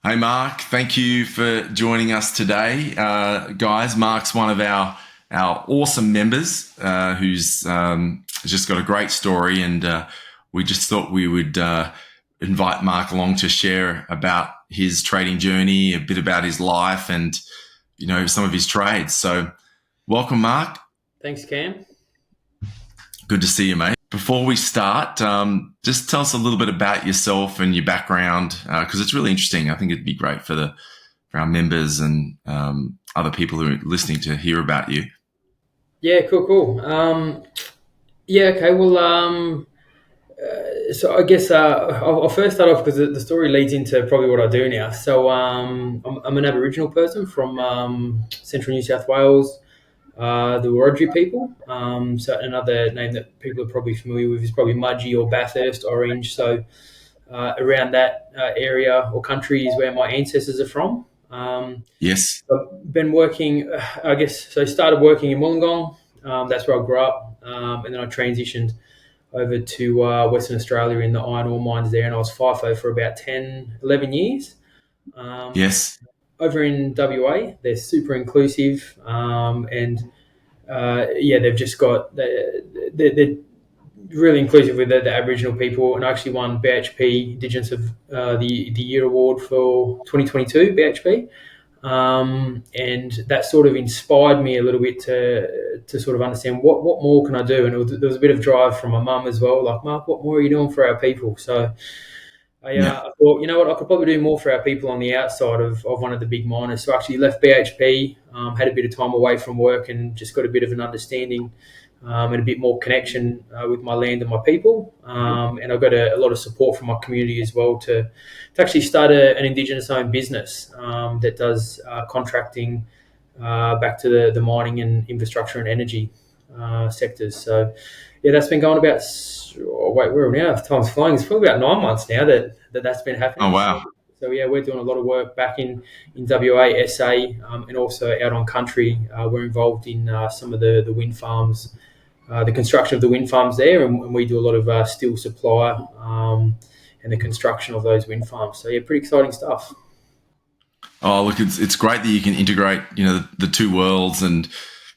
Hey, Mark. Thank you for joining us today, guys. Mark's one of our awesome members who's just got a great story, and we just thought we would invite Mark along to share about his trading journey, a bit about his life, and some of his trades. So, welcome, Mark. Thanks, Cam. Good to see you, mate. Before we start, just tell us a little bit about yourself and your background, because it's really interesting. I think it'd be great for our members and other people who are listening to hear about you. Yeah, cool. Yeah, okay. Well, so I guess I'll first start off because the story leads into probably what I do now. So I'm an Aboriginal person from central New South Wales, the Wiradjuri people. So another name that people are probably familiar with is probably Mudgee or Bathurst, Orange. So around that area or country is where my ancestors are from. Yes. I've been working, I guess, so I started working in Wollongong. That's where I grew up. And then I transitioned over to Western Australia in the iron ore mines there. And I was FIFO for about 10, 11 years. Yes. Over in WA, they're super inclusive. And they've just got, they're really inclusive with the Aboriginal people. And I actually won BHP Indigenous of the Year Award for 2022, BHP. And that sort of inspired me a little bit to sort of understand what more can I do. And there was a bit of drive from my mum as well, like, Mark, what more are you doing for our people? So I thought, you know what, I could probably do more for our people on the outside of one of the big miners. So I actually left BHP, had a bit of time away from work and just got a bit of an understanding and a bit more connection with my land and my people. And I've got a lot of support from my community as well to actually start an Indigenous-owned business that does contracting back to the mining and infrastructure and energy sectors. So, yeah, that's been going about, where are we now? Time's flying. It's probably about 9 months now that's been happening. Oh, wow. So yeah, we're doing a lot of work back in WA, SA, and also out on country. We're involved in some of the wind farms, the construction of the wind farms there, and we do a lot of steel supply and the construction of those wind farms. So yeah, pretty exciting stuff. Oh, look, it's great that you can integrate, the two worlds, and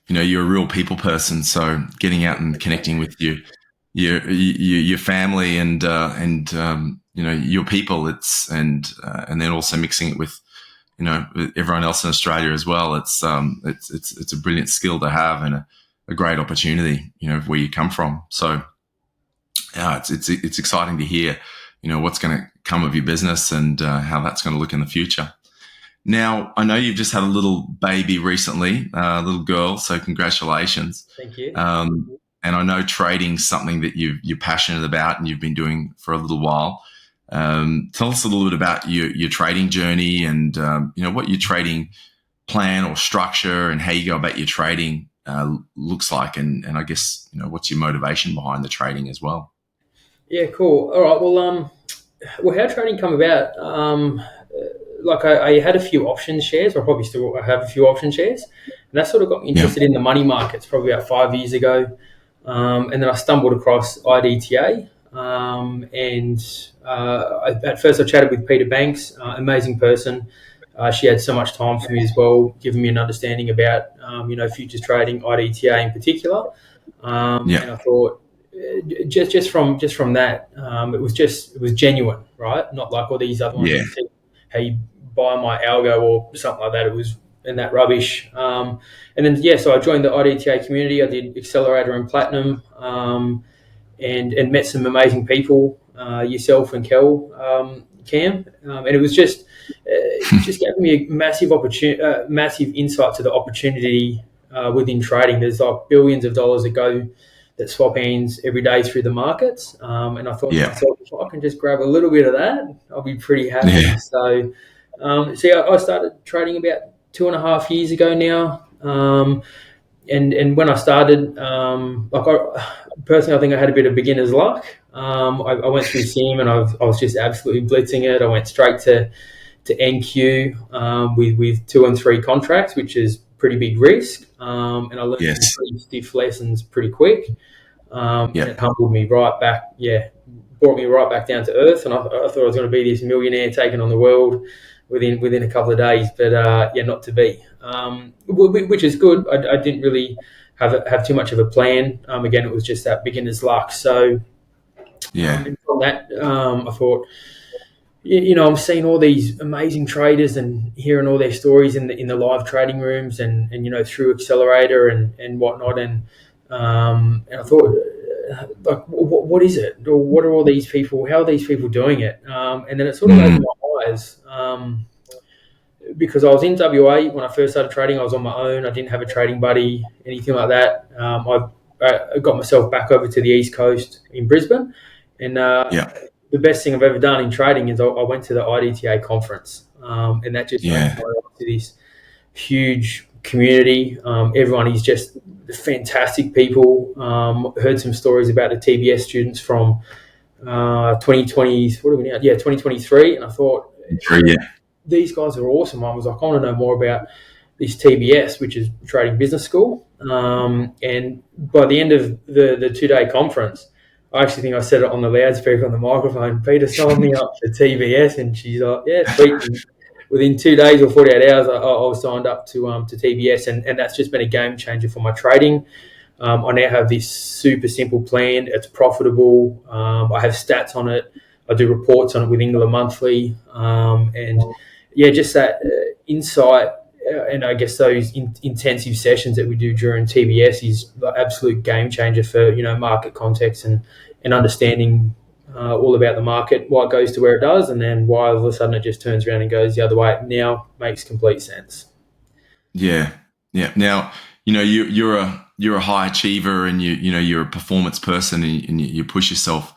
you're a real people person. So getting out and connecting with your family and your people, and then also mixing it with with everyone else in Australia as well. It's a brilliant skill to have, and a great opportunity, where you come from. So yeah, it's exciting to hear, what's going to come of your business and how that's going to look in the future. Now, I know you've just had a little baby recently, a little girl, so congratulations. Thank you. And I know trading's something that you're passionate about and you've been doing for a little while. Tell us a little bit about your trading journey and what your trading plan or structure and how you go about your trading looks like, and I guess what's your motivation behind the trading as well. Yeah, cool. All right. Well, how trading come about? Like I had a few option shares, or probably still have a few option shares, and that sort of got me interested in the money markets probably about 5 years ago. And then I stumbled across IDTA, at first I chatted with Peter Banks, amazing person. She had so much time for me as well, giving me an understanding about futures trading, IDTA in particular. And I thought, just from that, it was genuine, right? Not like all these other ones. Yeah. How you buy my algo or something like that. It was in that rubbish. And then so I joined the IDTA community. I did Accelerator and Platinum, and met some amazing people, yourself and Kel, Cam, and it was just gave me a massive massive insight to the opportunity within trading. There's like billions of dollars that swap hands every day through the markets, and I thought to myself, if I can just grab a little bit of that, I'll be pretty happy. Yeah. So I started trading about 2.5 years ago now. And when I started, personally, I think I had a bit of beginner's luck. I went through SIM and I was just absolutely blitzing it. I went straight to NQ with 2 and 3 contracts, which is pretty big risk. And I learned some pretty stiff lessons pretty quick. And it humbled me right back, brought me right back down to earth. And I thought I was going to be this millionaire taking on the world. within a couple of days, but yeah, not to be. Which is good. I didn't really have too much of a plan. Again, it was just that beginner's luck. So Yeah. and from that, I thought, I'm seeing all these amazing traders and hearing all their stories in the live trading rooms and through Accelerator and whatnot, and I thought, like, what is it? Or what are all these people? How are these people doing it? And then it sort of opened my eyes. Because I was in WA when I first started trading. I was on my own. I didn't have a trading buddy, anything like that. I got myself back over to the East Coast in Brisbane, and Yeah. the best thing I've ever done in trading is I went to the IDTA conference, and that just opened Yeah. my eyes to this huge community. Everyone is just fantastic people. Heard some stories about the TBS students from 2020. What are we now? Yeah, 2023, and I thought, True. Yeah. these guys are awesome. I was like, I want to know more about this TBS, which is Trading Business School. And by the end of the 2-day conference, I actually think I said it on the loudspeaker on the microphone. Peter signed me up for TBS, and she's like, "Yeah, sweet." And within 2 days or 48 hours, I was signed up to TBS, and that's just been a game changer for my trading. I now have this super simple plan. It's profitable. I have stats on it. I do reports on it with Ingler Monthly, and yeah, just that insight, and I guess those intensive sessions that we do during TBS is the absolute game changer for market context and understanding all about the market, why it goes to where it does, and then why all of a sudden it just turns around and goes the other way. It now makes complete sense. Yeah. Yeah. Now, you're a high achiever, and you're a performance person, and you push yourself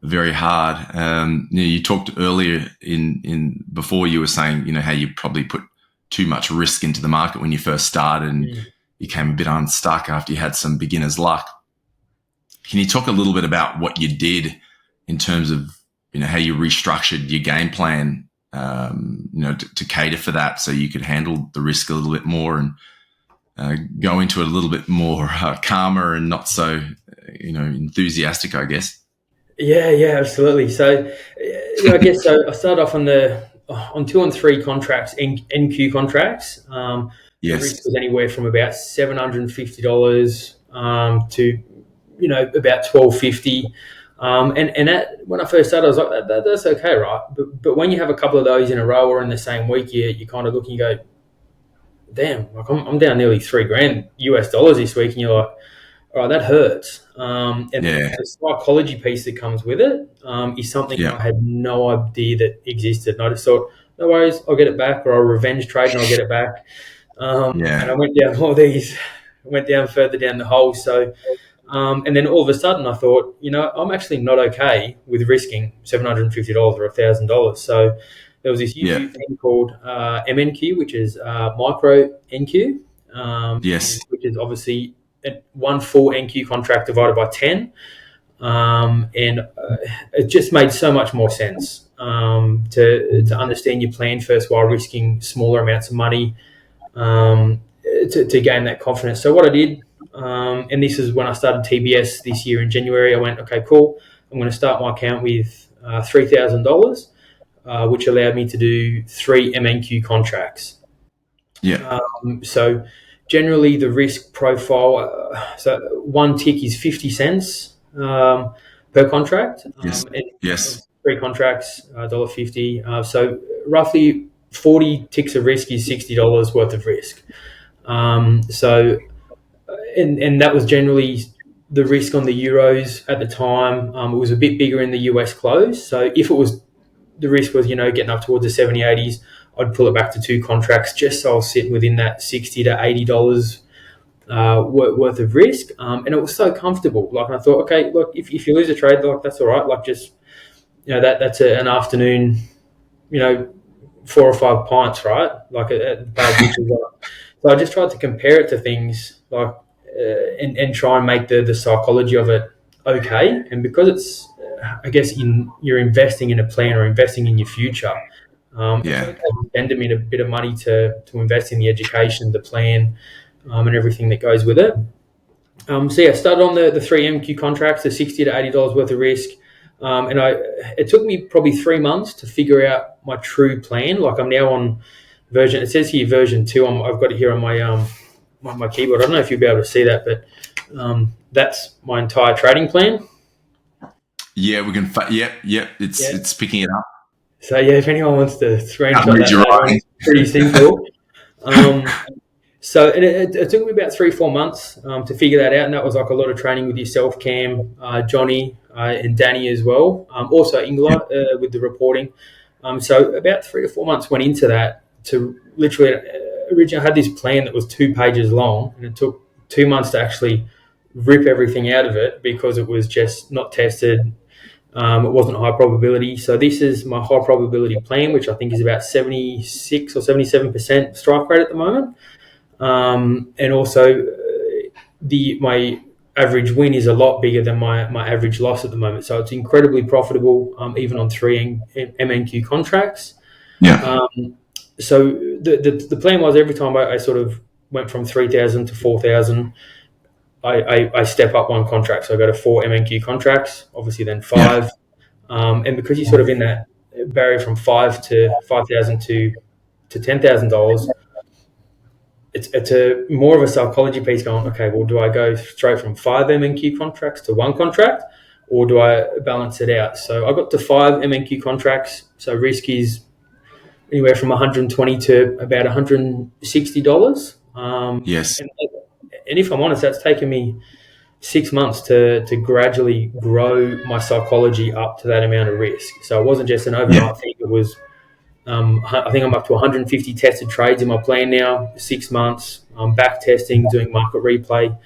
very hard. You talked earlier in before, you were saying how you probably put too much risk into the market when you first started, and you came a bit unstuck after you had some beginner's luck. Can you talk a little bit about what you did in terms of how you restructured your game plan, to cater for that, so you could handle the risk a little bit more and go into it a little bit more calmer and not so enthusiastic, I guess. Yeah, absolutely. So, I guess so. I started off on 2 and 3 contracts, NQ contracts. The risk Yes. was anywhere from about $750 to about $1,250. And that, when I first started, I was like, that's okay, right? But when you have a couple of those in a row or in the same week, you kind of look and you go, damn, like I'm down nearly $3,000 US dollars this week, and you're like, all right, that hurts. And Yeah. the psychology piece that comes with it is something Yeah. I had no idea that existed. And I just thought, no worries, I'll get it back, or I'll revenge trade and I'll get it back. And I went down further down the hole. So, and then all of a sudden I thought, I'm actually not okay with risking $750 or $1,000. So there was this Yeah. YouTube thing called MNQ, which is micro NQ, Yes. which is obviously one full NQ contract divided by 10. And it just made so much more sense to understand your plan first while risking smaller amounts of money to gain that confidence. So what I did, and this is when I started TBS this year in January, I went, okay, cool. I'm going to start my account with $3,000, which allowed me to do 3 MNQ contracts. Yeah. So generally the risk profile, so one tick is 50 cents per contract. Yes. And Yes. 3 contracts, $1.50. So roughly 40 ticks of risk is $60 worth of risk. So, and that was generally the risk on the euros at the time. It was a bit bigger in the US close. So if it was, the risk was, getting up towards the 70, 80s, I'd pull it back to 2 contracts just so I'll sit within that $60 to $80 worth of risk. And it was so comfortable. Like, and I thought, okay, look, if you lose a trade, like, that's all right. Like, just, that's an afternoon, 4 or 5 pints, right? Like at the pub. So I just tried to compare it to things like, and try and make the psychology of it okay. And because it's, I guess, you're investing in a plan or investing in your future, Yeah. spend a bit of money to invest in the education, the plan, and everything that goes with it. So yeah, started on the 3 MQ contracts, the $60 to $80 worth of risk. It took me probably 3 months to figure out my true plan. Like I'm now on version. It says here version 2. I've got it here on my keyboard. I don't know if you'll be able to see that, but that's my entire trading plan. Yeah, we can. Yep. Yeah. It's picking it up. So yeah, if anyone wants to Can't screenshot read that, your it's writing. pretty simple. So it took me about 3 or 4 months to figure that out, and that was like a lot of training with yourself, Cam, Johnny, and Danny as well. Also Ingela with the reporting. So about 3 or 4 months went into that to literally. Originally, I had this plan that was 2 pages long, and it took 2 months to actually rip everything out of it because it was just not tested. It wasn't high probability. So this is my high probability plan, which I think is about 76 or 77% strike rate at the moment. And also my average win is a lot bigger than my average loss at the moment. So it's incredibly profitable, even on 3 MNQ contracts. Yeah. So the plan was every time I sort of went from 3,000 to 4,000, I step up one contract. So I go to 4 MNQ contracts, obviously then 5. Yeah. And because you're sort of in that barrier from 5,000 to $10,000, it's a more of a psychology piece going, okay, well, do I go straight from 5 MNQ contracts to one contract, or do I balance it out? So I got to 5 MNQ contracts. So risk is anywhere from 120 to about $160. Yes. And if I'm honest, that's taken me 6 months to gradually grow my psychology up to that amount of risk. So it wasn't just an overnight thing. It was, I think I'm up to 150 tested trades in my plan now, 6 months. I'm back testing, doing market replay.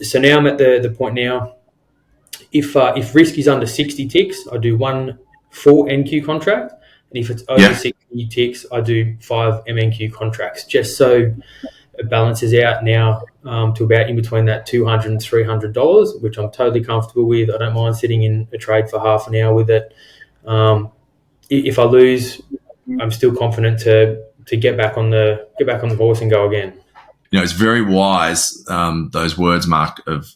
So now I'm at the point now, if risk is under 60 ticks, I do one full NQ contract. And if it's over 60 ticks, I do 5 MNQ contracts, just so it balances out now to about in between that $200 and $300, which I'm totally comfortable with. I don't mind sitting in a trade for half an hour with it. If I lose, I'm still confident to get back on the horse and go again. It's very wise, those words, Mark, of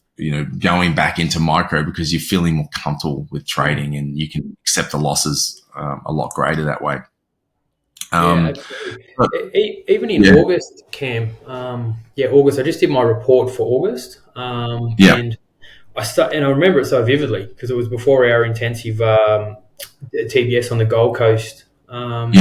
going back into micro, because you're feeling more comfortable with trading and you can accept the losses a lot greater that way. Absolutely. Even in August, Cam. August. I just did my report for August, and I remember it so vividly because it was before our intensive TBS on the Gold Coast. And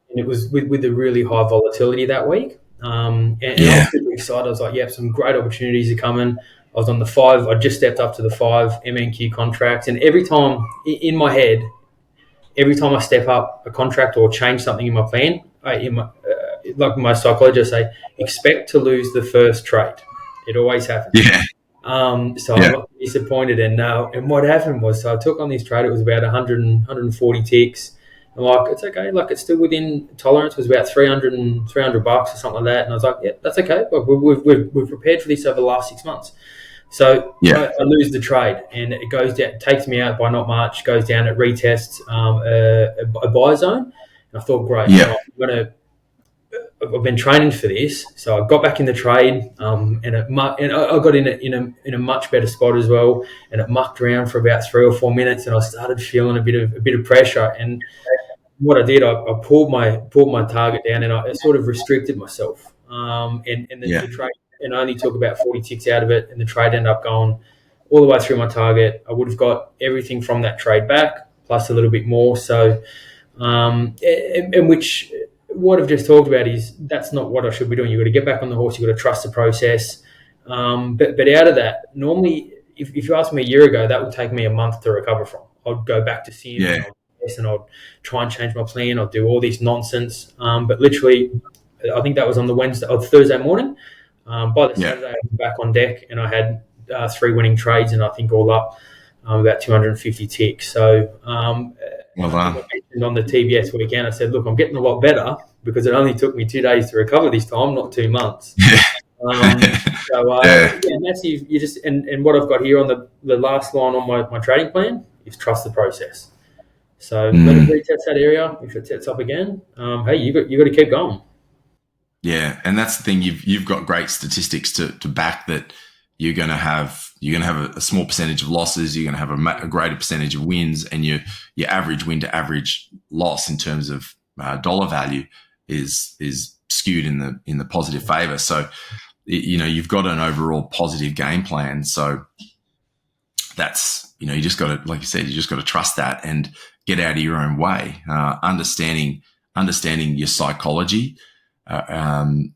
it was with the really high volatility that week. And I was super excited. I was like, some great opportunities are coming. I was on the 5. I just stepped up to the 5 MNQ contracts, and every time in my head, every time I step up a contract or change something in my plan, like my psychologist say, expect to lose the first trade. It always happens. So I got disappointed, and what happened was, so I took on this trade. It was about 140 ticks. I'm like, it's okay. Like, it's still within tolerance. It was about $300 or something like that. And I was like, yeah, that's okay. But we've prepared for this over the last 6 months. So I lose the trade, and it goes down, takes me out by not much, goes down, it retests a buy zone. And I thought, great, I've been training for this. So I got back in the trade, and I got in a much better spot as well. And it mucked around for about 3 or 4 minutes, and I started feeling a bit of pressure. And what I did, I pulled my target down, and I sort of restricted myself. The trade, and I only took about 40 ticks out of it, and the trade ended up going all the way through my target. I would have got everything from that trade back, plus a little bit more. So, which what I've just talked about is that's not what I should be doing. You've got to get back on the horse. You've got to trust the process. But out of that, normally, if you asked me a year ago, that would take me a month to recover from. I'd go back to sim, and I'd try and change my plan. I'd do all this nonsense. But literally, I think that was on the Thursday morning. By the Saturday, I was back on deck, and I had 3 winning trades, and I think all up about 250 ticks. So well done. On the TBS weekend, I said, look, I'm getting a lot better because it only took me 2 days to recover this time, not 2 months. And that's you just and what I've got here on the last line on my trading plan is trust the process. So let it retest that area. If it sets up again, hey, you got to keep going. Yeah, and that's the thing. You've got great statistics to back that. you're going to have a small percentage of losses. You're going to have a greater percentage of wins, and your average win to average loss in terms of dollar value is skewed in the positive favor. So, you've got an overall positive game plan. So that's, you just got to, like you said, you just got to trust that and get out of your own way. Understanding your psychology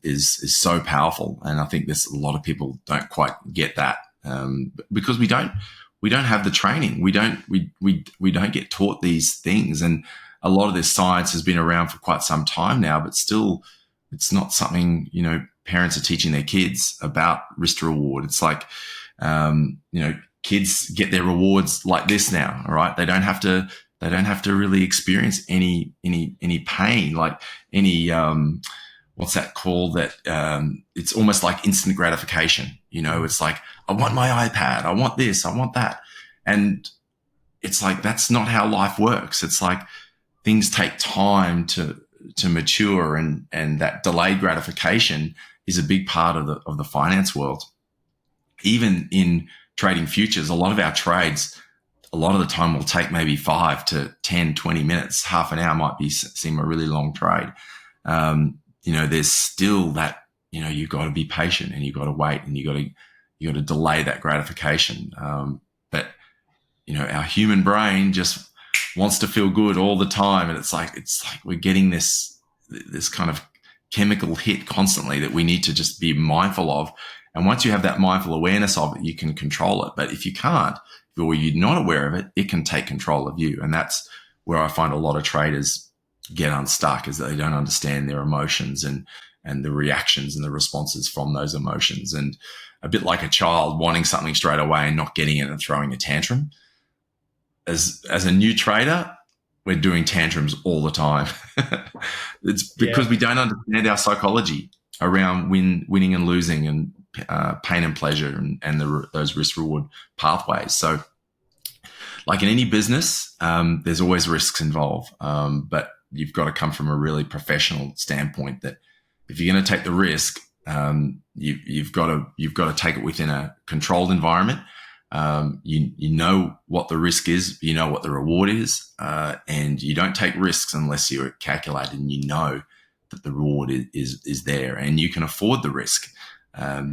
is so powerful, and I think there's a lot of people don't quite get that because we don't have the training. We don't get taught these things, and a lot of this science has been around for quite some time now, but still, it's not something parents are teaching their kids about risk to reward. It's like kids get their rewards like this now. All right, they don't have to really experience any pain, like any what's that called? That it's almost like instant gratification. It's like, I want my iPad, I want this, I want that, and it's like, that's not how life works. It's like things take time to mature, and that delayed gratification is a big part of the finance world. Even in trading futures, a lot of our trades, a lot of the time will take maybe 5 to 10, 20 minutes. Half an hour might seem a really long trade. There's still that, you've got to be patient, and you've got to wait, and you got to delay that gratification. But our human brain just wants to feel good all the time, and it's like we're getting this kind of chemical hit constantly that we need to just be mindful of. And once you have that mindful awareness of it, you can control it. But if you can't, or you're not aware of it, it can take control of you. And that's where I find a lot of traders get unstuck, is that they don't understand their emotions and the reactions and the responses from those emotions. And a bit like a child wanting something straight away and not getting it and throwing a tantrum. As a new trader, we're doing tantrums all the time. It's because we don't understand our psychology around winning and losing, and pain and pleasure, and those risk reward pathways. So, like in any business, there's always risks involved, but you've got to come from a really professional standpoint that if you're going to take the risk, you've got to take it within a controlled environment. You know what the risk is, you know what the reward is, and you don't take risks unless you're calculated and you know that the reward is there, and you can afford the risk. A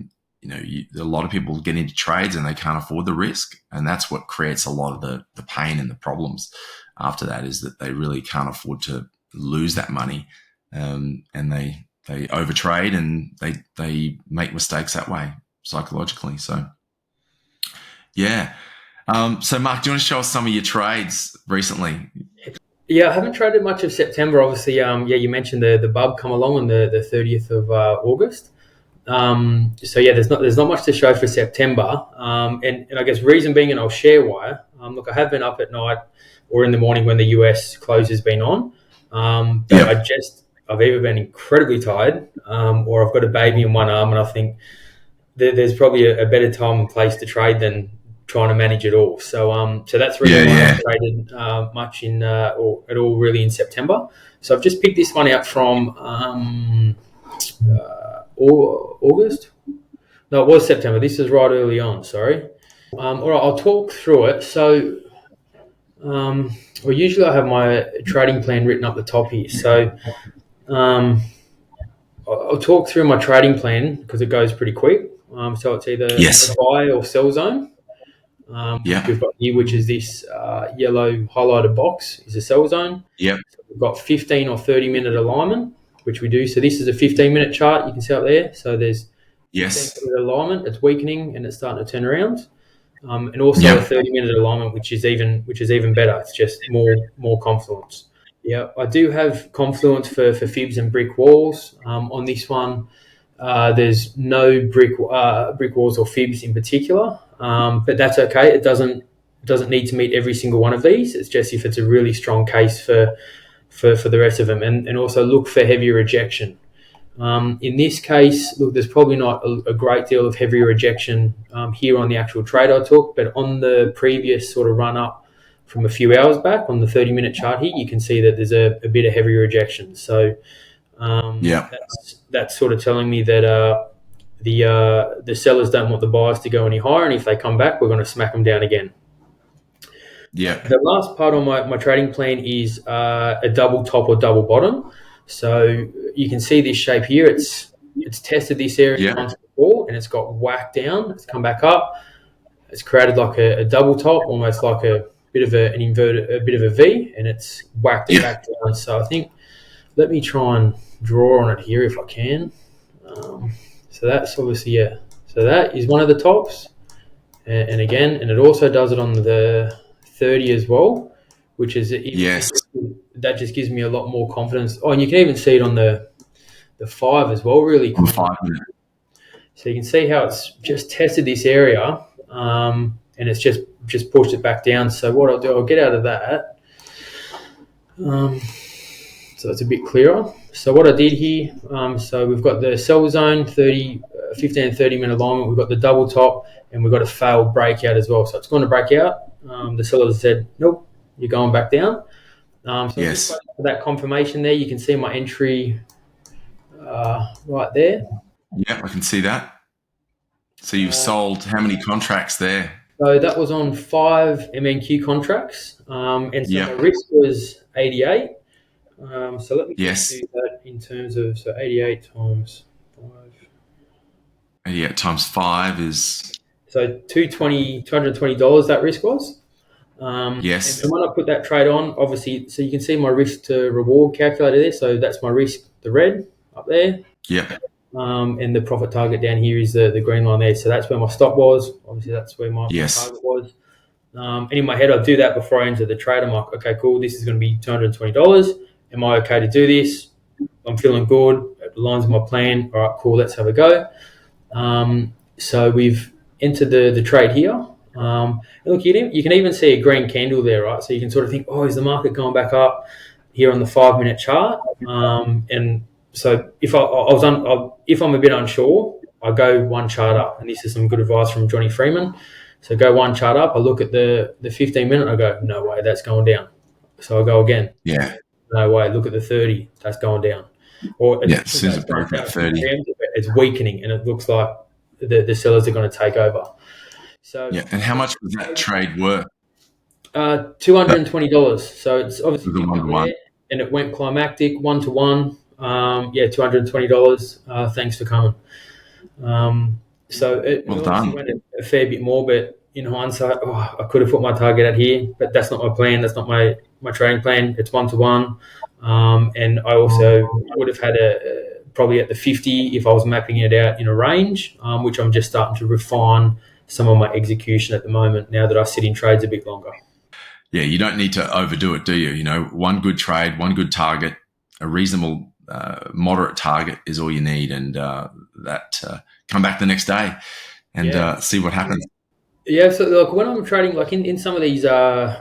lot of people get into trades and they can't afford the risk, and that's what creates a lot of the pain and the problems after that, is that they really can't afford to lose that money, and they overtrade, and they make mistakes that way psychologically. So. Yeah. So, Mark, do you want to show us some of your trades recently? Yeah, I haven't traded much of September. Obviously, you mentioned the bub come along on the 30th of August. There's not much to show for September. And I guess reason being, and I'll share why. Look, I have been up at night or in the morning when the US close has been on. But I've either been incredibly tired, or I've got a baby in one arm, and I think there's probably a better time and place to trade than trying to manage it all. So that's the reason why I haven't traded much or at all really in September. So I've just picked this one out from August. No, it was September. This is right early on. Sorry. All right, I'll talk through it. So, usually I have my trading plan written up the top here. So, I'll talk through my trading plan because it goes pretty quick. So it's either a buy or sell zone. We've got here, which is this yellow highlighted box, is a sell zone. Yep. So we've got 15 or 30-minute alignment, which we do. So this is a 15-minute chart. You can see up there. So there's 15-minute alignment. It's weakening and it's starting to turn around. And also a 30-minute alignment, which is even better. It's just more confluence. Yeah, I do have confluence for fibs and brick walls. On this one, there's no brick walls or fibs in particular, but that's okay. It doesn't need to meet every single one of these. It's just if it's a really strong case for the rest of them, and also look for heavier rejection. In this case, look, there's probably not a great deal of heavier rejection here on the actual trade I took, but on the previous sort of run up from a few hours back on the 30-minute chart here, you can see that there's a bit of heavier rejection. So that's sort of telling me that the sellers don't want the buyers to go any higher, and if they come back, we're going to smack them down again. Yeah. The last part on my trading plan is a double top or double bottom. So you can see this shape here. It's tested this area Yeah. once before, and it's got whacked down. It's come back up. It's created like a double top, almost like a bit of an inverted, a bit of a V, and it's whacked it back down. So I think, let me try and draw on it here if I can. So that's obviously, yeah. So that is one of the tops, and again, and it also does it on the 30 as well, which is that just gives me a lot more confidence. Oh, and you can even see it on the 5 as well, really cool. So you can see how it's just tested this area, and it's just pushed it back down. So what I'll do, I'll get out of that. So it's a bit clearer. So what I did here, so we've got the sell zone, 15 and 30 minute alignment. We've got the double top, and we've got a failed breakout as well. So it's going to break out. The sellers said, nope, you're going back down. So yes. for that confirmation there, you can see my entry right there. Yeah, I can see that. So you've sold how many contracts there? So that was on 5 MNQ contracts, and so my risk was 88. So let me do that in terms of, so 88 times 5. 88 times 5 is... So $220 that risk was. Yes. And when I put that trade on, obviously, so you can see my risk to reward calculator there. So that's my risk, the red up there. Yeah. And the profit target down here is the green line there. So that's where my stop was. Obviously, that's where my target was. And in my head, I'd do that before I enter the trade. I'm like, okay, cool. This is going to be $220. Am I okay to do this? I'm feeling good. It aligns with my plan. All right, cool. Let's have a go. So we've entered the trade here. Look, you can even see a green candle there, right? So you can sort of think, oh, is the market going back up here on the 5-minute chart? And so if if I'm a bit unsure, I go one chart up, and this is some good advice from Johnny Freeman. So go one chart up. I look at the 15-minute. I go, no way, that's going down. So I go again. Yeah. No way. Look at the 30. That's going down. Or as soon as it broke out 30, it's weakening, and it looks like the sellers are going to take over. So and how much was that trade worth? $220. So it's obviously the 1-to-1, and it went climactic 1-to-1. $220. Thanks for coming. So it went a fair bit more, but in hindsight, I could have put my target out here, but that's not my plan. That's not my trading plan. It's 1-to-1. And I also would have had probably at the 50 if I was mapping it out in a range, which I'm just starting to refine some of my execution at the moment now that I sit in trades a bit longer. Yeah, you don't need to overdo it, do you? You know, one good trade, one good target, a reasonable, moderate target is all you need, and come back the next day and see what happens. Yeah, so look, when I'm trading, like in some of these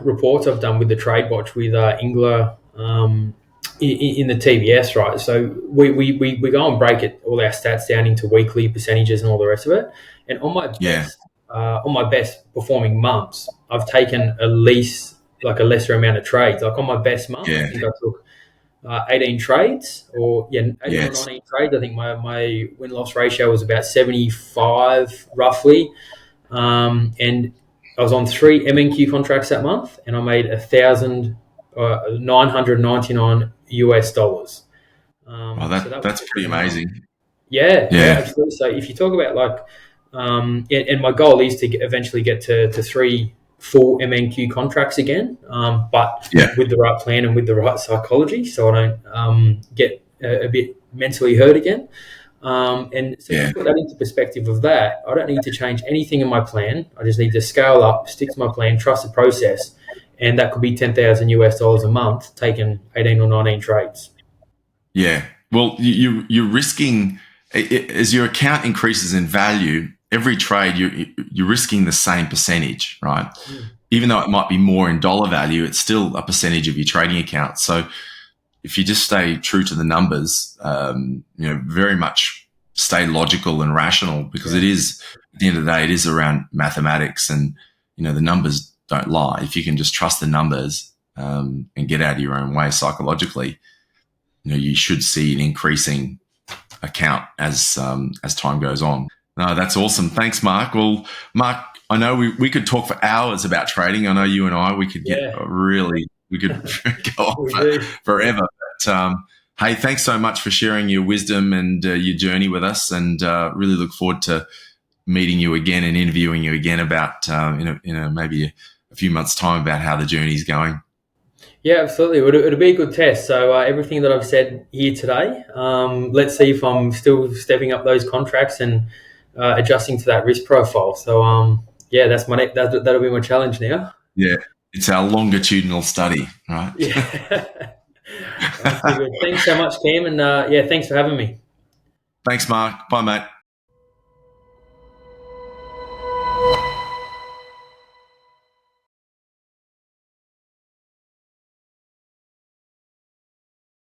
reports I've done with the Trade Watch with Ingler in the TBS, right? So we go and break all our stats down into weekly percentages and all the rest of it. And on my best performing months, I've taken at least like a lesser amount of trades. Like on my best month, I think I took 18 trades, or 18 or 19 trades. I think my win-loss ratio was about 75 roughly. And I was on 3 MNQ contracts that month, and I made $1,999 US. That's pretty amazing. Yeah, absolutely. So if you talk about like, and my goal is to eventually get to 3 full MNQ contracts again, but with the right plan and with the right psychology, so I don't get a bit mentally hurt again. And so to put that into perspective of that, I don't need to change anything in my plan. I just need to scale up, stick to my plan, trust the process, and that could be $10,000 US a month, taking 18 or 19 trades. Yeah. Well, you're risking, as your account increases in value, every trade you're risking the same percentage, right? Even though it might be more in dollar value, it's still a percentage of your trading account. So if you just stay true to the numbers, very much stay logical and rational, because it is, at the end of the day, it is around mathematics, and the numbers don't lie. If you can just trust the numbers and get out of your own way psychologically, you should see an increasing account as time goes on. No, that's awesome. Thanks, Mark. Well, Mark, I know we could talk for hours about trading. I know you and I, we could get Yeah, we could go on we do. forever. But hey, thanks so much for sharing your wisdom and your journey with us, and really look forward to meeting you again and interviewing you again about maybe a few months' time about how the journey's going. Yeah, absolutely. It'll be a good test. So everything that I've said here today, let's see if I'm still stepping up those contracts and adjusting to that risk profile. So yeah, that's that'll be my challenge now. Yeah, it's our longitudinal study, right? Yeah. Thanks so much, Cam, and yeah, thanks for having me. Thanks, Mark. Bye, mate.